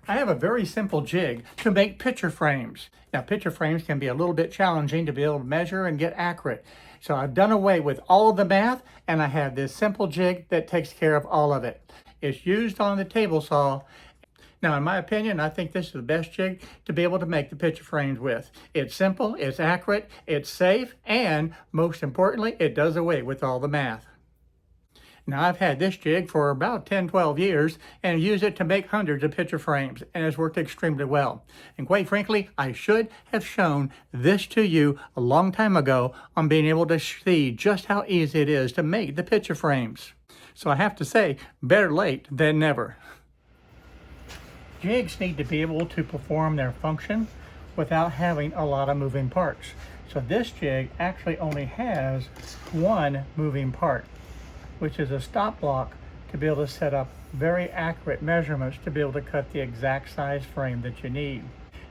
I have a very simple jig to make picture frames. Now, picture frames can be a little bit challenging to be able to measure and get accurate. So I've done away with all of the math, and I have this simple jig that takes care of all of it. It's used on the table saw. Now, in my opinion, I think this is the best jig to be able to make the picture frames with. It's simple, it's accurate, it's safe, and most importantly, it does away with all the math. Now, I've had this jig for about 10-12 years and used it to make hundreds of picture frames, and it's worked extremely well. And quite frankly, I should have shown this to you a long time ago on being able to see just how easy it is to make the picture frames. So I have to say, better late than never. Jigs need to be able to perform their function without having a lot of moving parts. So this jig actually only has one moving part, which is a stop block to be able to set up very accurate measurements to be able to cut the exact size frame that you need.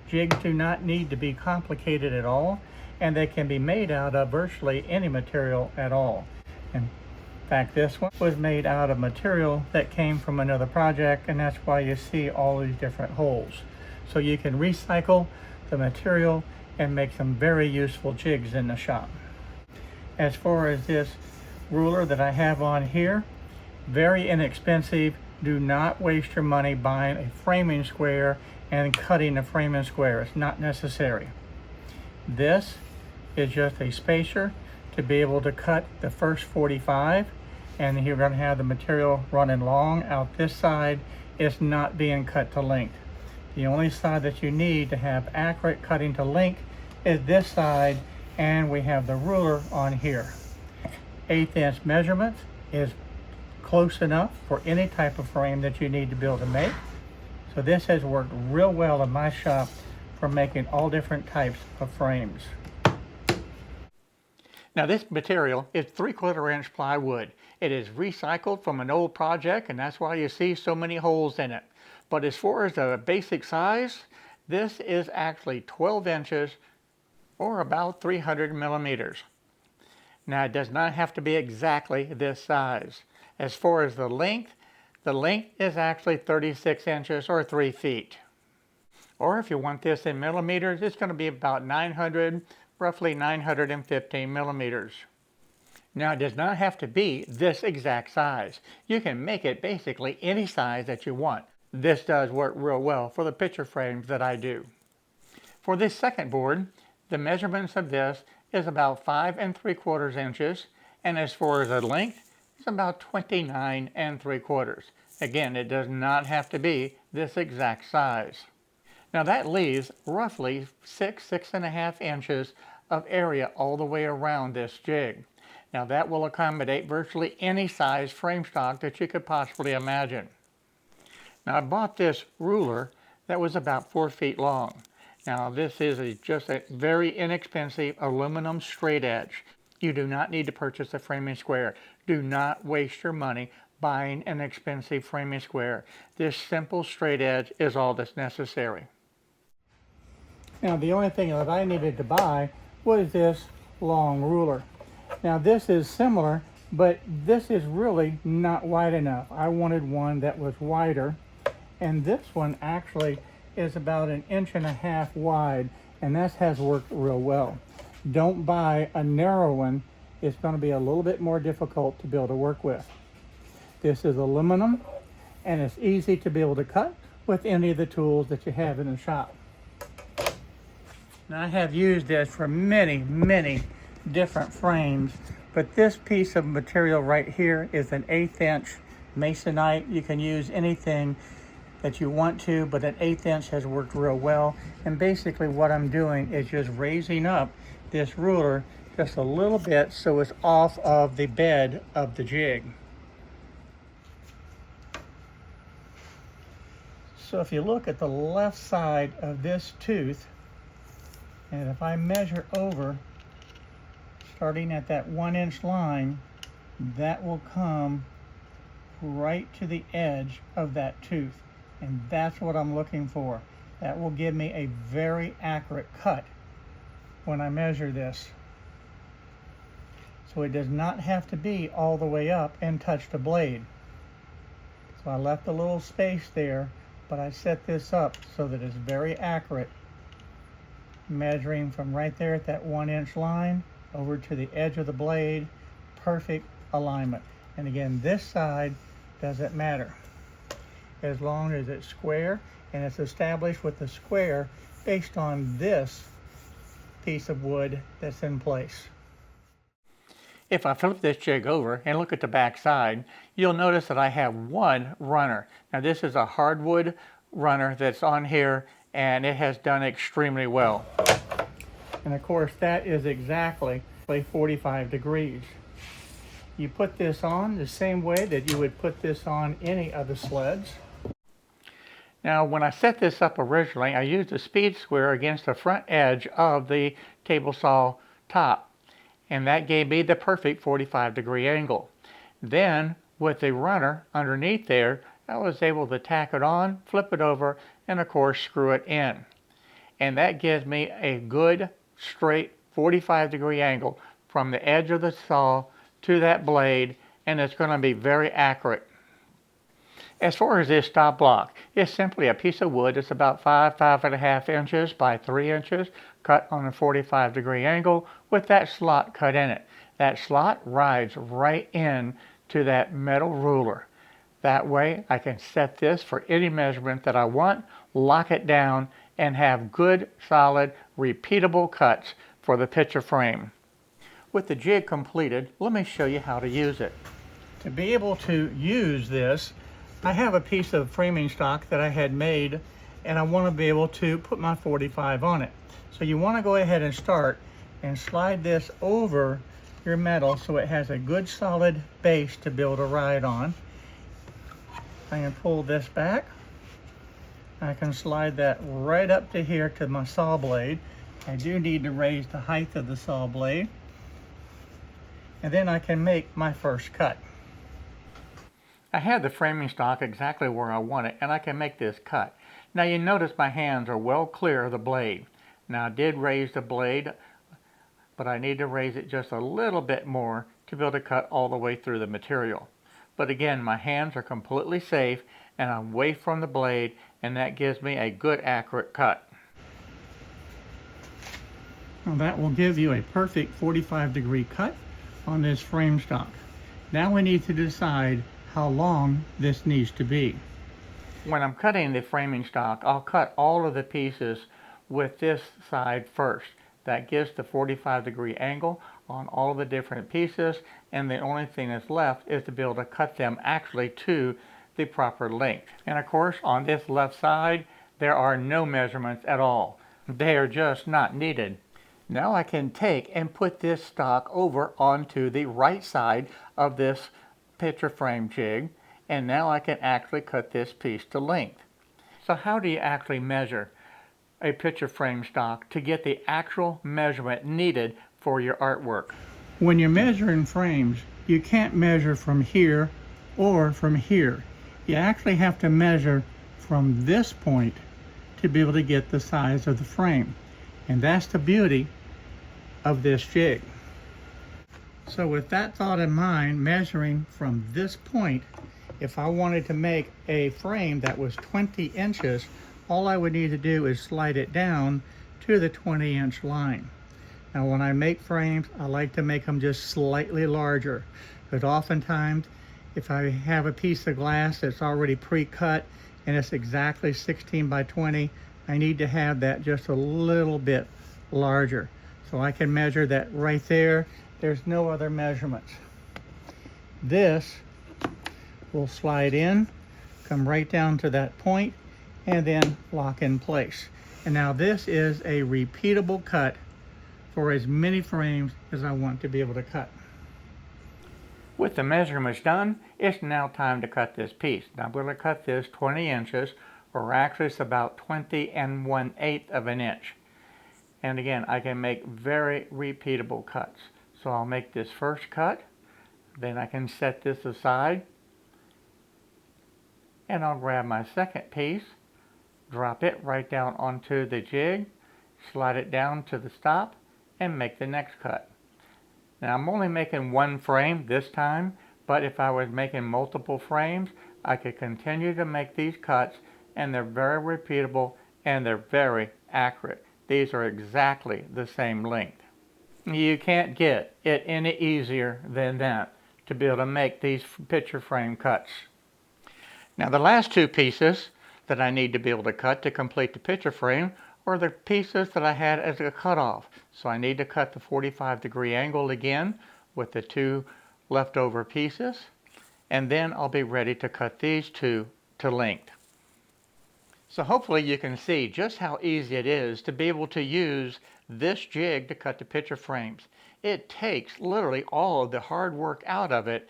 Jigs do not need to be complicated at all, and they can be made out of virtually any material at all. In fact, this one was made out of material that came from another project, and that's why you see all these different holes. So you can recycle the material and make some very useful jigs in the shop. As far as this ruler that I have on here, very inexpensive. Do not waste your money buying a framing square and cutting a framing square. It's not necessary. This is just a spacer to be able to cut the first 45, and you're going to have the material running long out this side. It's not being cut to length. The only side that you need to have accurate cutting to length is this side, and we have the ruler on here. 1/8 inch measurement is close enough for any type of frame that you need to be able to make. So this has worked real well in my shop for making all different types of frames. Now, this material is 3/4 inch plywood. It is recycled from an old project, and that's why you see so many holes in it. But as far as the basic size, this is actually 12 inches or about 300 millimeters. Now, it does not have to be exactly this size. As far as the length is actually 36 inches or 3 feet. Or if you want this in millimeters, it's going to be about roughly 915 millimeters. Now, it does not have to be this exact size. You can make it basically any size that you want. This does work real well for the picture frames that I do. For this second board, the measurements of this is about 5 3/4 inches, and as far as the length, it's about 29 3/4. Again, it does not have to be this exact size. Now that leaves roughly 6.5 inches of area all the way around this jig. Now that will accommodate virtually any size frame stock that you could possibly imagine. Now I bought this ruler that was about 4 feet long. Now this is just a very inexpensive aluminum straight edge. You do not need to purchase a framing square. Do not waste your money buying an expensive framing square. This simple straight edge is all that's necessary. Now the only thing that I needed to buy was this long ruler. Now this is similar, but this is really not wide enough. I wanted one that was wider, and this one actually is about 1.5 inches wide, and that has worked real well. Don't buy a narrow one. It's going to be a little bit more difficult to be able to work with. This is aluminum, and it's easy to be able to cut with any of the tools that you have in the shop. Now I have used this for many different frames, but this piece of material right here is an 1/8 inch masonite. You can use anything that you want to, but an 1/8 inch has worked real well. And basically what I'm doing is just raising up this ruler just a little bit so it's off of the bed of the jig. So if you look at the left side of this tooth, and if I measure over, starting at that 1 inch line, that will come right to the edge of that tooth. And that's what I'm looking for. That will give me a very accurate cut when I measure this. So it does not have to be all the way up and touch the blade. So I left a little space there, but I set this up so that it's very accurate, measuring from right there at that 1-inch line over to the edge of the blade. Perfect alignment. And again, this side doesn't matter as long as it's square, and it's established with the square based on this piece of wood that's in place. If I flip this jig over and look at the back side, you'll notice that I have one runner. Now this is a hardwood runner that's on here, and it has done extremely well. And of course that is exactly 45 degrees. You put this on the same way that you would put this on any of the sleds. Now when I set this up originally, I used a speed square against the front edge of the table saw top, and that gave me the perfect 45-degree angle. Then with the runner underneath there, I was able to tack it on, flip it over, and of course screw it in. And that gives me a good straight 45-degree angle from the edge of the saw to that blade, and it's going to be very accurate. As far as this stop block, it's simply a piece of wood that's about 5.5 inches by 3 inches, cut on a 45-degree angle with that slot cut in it. That slot rides right in to that metal ruler. That way I can set this for any measurement that I want, lock it down, and have good, solid, repeatable cuts for the picture frame. With the jig completed, let me show you how to use it. To be able to use this, I have a piece of framing stock that I had made, and I want to be able to put my 45 on it. So you want to go ahead and start and slide this over your metal so it has a good solid base to build a ride on. I can pull this back. I can slide that right up to here to my saw blade. I do need to raise the height of the saw blade. And then I can make my first cut. I have the framing stock exactly where I want it, and I can make this cut. Now you notice my hands are well clear of the blade. Now I did raise the blade, but I need to raise it just a little bit more to be able to cut all the way through the material. But again, my hands are completely safe, and I'm away from the blade, and that gives me a good accurate cut. Well, that will give you a perfect 45-degree cut on this frame stock. Now we need to decide how long this needs to be. When I'm cutting the framing stock, I'll cut all of the pieces with this side first. That gives the 45-degree angle on all of the different pieces, and the only thing that's left is to be able to cut them actually to the proper length. And of course, on this left side, there are no measurements at all. They are just not needed. Now I can take and put this stock over onto the right side of this picture frame jig, and now I can actually cut this piece to length. So how do you actually measure a picture frame stock to get the actual measurement needed for your artwork? When you're measuring frames, you can't measure from here or from here. You actually have to measure from this point to be able to get the size of the frame. And that's the beauty of this jig. So with that thought in mind, measuring from this point, if I wanted to make a frame that was 20 inches, all I would need to do is slide it down to the 20-inch line. Now when I make frames, I like to make them just slightly larger, because oftentimes if I have a piece of glass that's already pre-cut and it's exactly 16 by 20, I need to have that just a little bit larger. So I can measure that right there. There's no other measurements. This will slide in, come right down to that point, and then lock in place. And now this is a repeatable cut for as many frames as I want to be able to cut. With the measurements done, it's now time to cut this piece. Now I'm going to cut this 20 inches, or actually it's about 20 1/8 of an inch. And again, I can make very repeatable cuts. So I'll make this first cut, then I can set this aside, and I'll grab my second piece, drop it right down onto the jig, slide it down to the stop, and make the next cut. Now I'm only making one frame this time, but if I was making multiple frames, I could continue to make these cuts and they're very repeatable, and they're very accurate. These are exactly the same length. You can't get it any easier than that to be able to make these picture frame cuts. Now the last two pieces that I need to be able to cut to complete the picture frame are the pieces that I had as a cutoff. So I need to cut the 45-degree angle again with the two leftover pieces, and then I'll be ready to cut these two to length. So hopefully you can see just how easy it is to be able to use this jig to cut the picture frames. It takes literally all of the hard work out of it.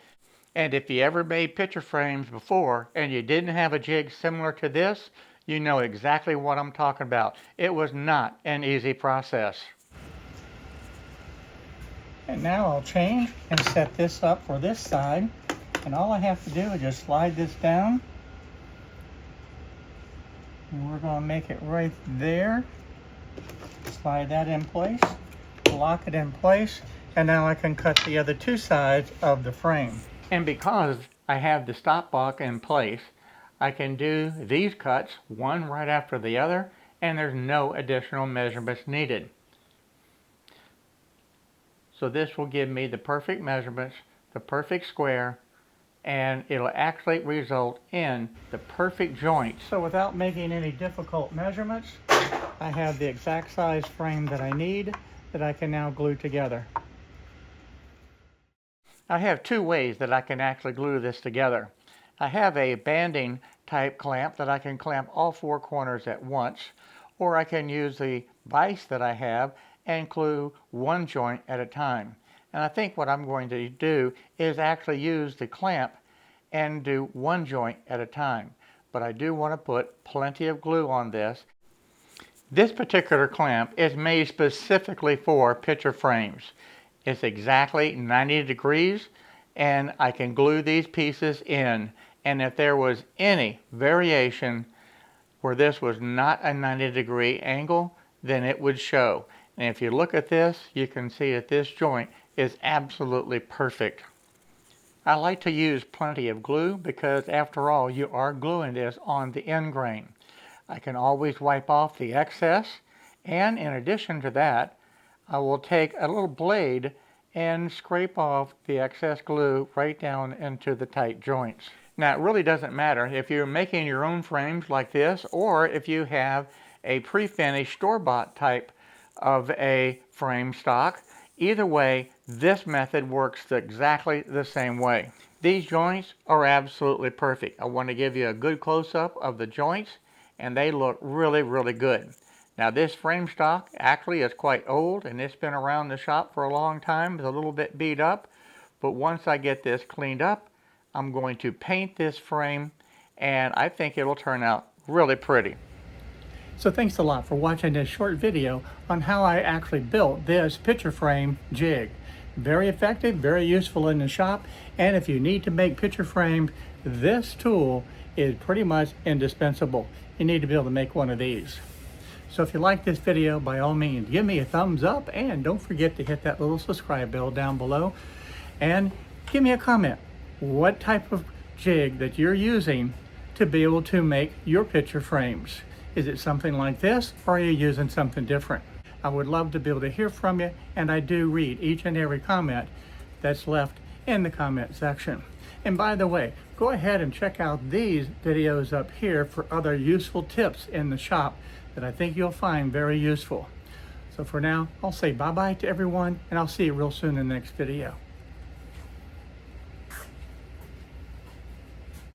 And if you ever made picture frames before and you didn't have a jig similar to this, you know exactly what I'm talking about. It was not an easy process. And now I'll change and set this up for this side. And all I have to do is just slide this down. And we're going to make it right there. Slide that in place, lock it in place, and now I can cut the other two sides of the frame. And because I have the stop block in place, I can do these cuts one right after the other, and there's no additional measurements needed. So this will give me the perfect measurements, the perfect square, and it'll actually result in the perfect joint. So without making any difficult measurements, I have the exact size frame that I need that I can now glue together. I have two ways that I can actually glue this together. I have a banding type clamp that I can clamp all four corners at once, or I can use the vise that I have and glue one joint at a time. And I think what I'm going to do is actually use the clamp and do one joint at a time. But I do want to put plenty of glue on this. This particular clamp is made specifically for picture frames. It's exactly 90 degrees, and I can glue these pieces in. And if there was any variation where this was not a 90-degree angle, then it would show. And if you look at this, you can see that this joint is absolutely perfect. I like to use plenty of glue because after all, you are gluing this on the end grain. I can always wipe off the excess, and in addition to that, I will take a little blade and scrape off the excess glue right down into the tight joints. Now it really doesn't matter if you're making your own frames like this, or if you have a pre-finished store-bought type of a frame stock. Either way, this method works exactly the same way. These joints are absolutely perfect. I want to give you a good close-up of the joints, and they look really, really good. Now this frame stock actually is quite old, and it's been around the shop for a long time. It's a little bit beat up, but once I get this cleaned up, I'm going to paint this frame, and I think it'll turn out really pretty. So thanks a lot for watching this short video on how I actually built this picture frame jig. Very effective, very useful in the shop, and if you need to make picture frames, this tool is pretty much indispensable. You need to be able to make one of these. So if you like this video, by all means, give me a thumbs up, and don't forget to hit that little subscribe bell down below, and give me a comment. What type of jig that you're using to be able to make your picture frames? Is it something like this, or are you using something different? I would love to be able to hear from you, and I do read each and every comment that's left in the comment section. And by the way, go ahead and check out these videos up here for other useful tips in the shop that I think you'll find very useful. So for now, I'll say bye-bye to everyone, and I'll see you real soon in the next video.